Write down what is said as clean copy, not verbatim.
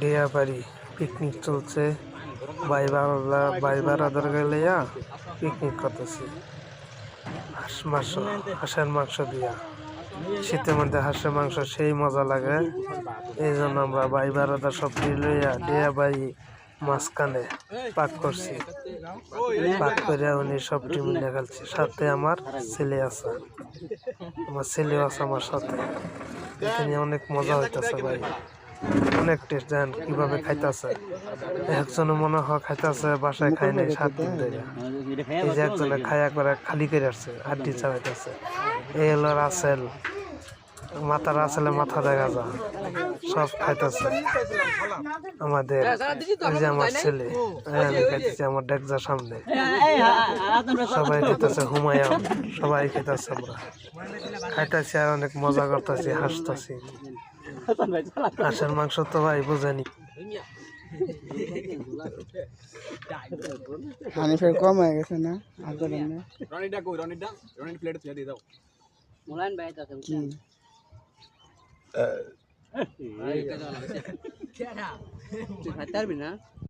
Diabari picnic চলছে। ভাই বারাদার গেলে পিকনিক করতেছি। হাঁসের মাংস দিয়া, শীতের মধ্যে হাঁসের মাংস সেই মজা লাগে। এই জন্য আমরা ভাই বারাদার সব লইয়া ডিয়াবাড়ি মাঝখানে পাক করছি। পাক করে উনি সব টিম মিলে খেলছি। সাথে আমার ছেলে আছে, আমার সাথে। এখানে অনেক মজা হইতেছে ভাই, অনেক টেস্ট। জানেন কিভাবে খাইতেছে? একজনে মনে হয় খাইতেছে বাসায় খাই নাই 7 দিন ধরে। এই যে একজনে খাই একবারে খালি করে আসছে, হাড্ডি চালাইতেছে। এই হলো রাসেল, রাসেলের মাথা দেখা যায়, সব খাইতেছে। আমাদের এই যে আমার ছেলে, আমি খাইতেছি আমার ডেকজার সামনে। সবাই খাইতেছে, হুমায়ুন, সবাই খাইতেছে। আমরা খাইতেছি আর অনেক মজা করতেছি, হাসতেছি। হাঁসের মাংস তো ভাই বুঝেনি। হানিফের কম হয়ে গেছে না? কি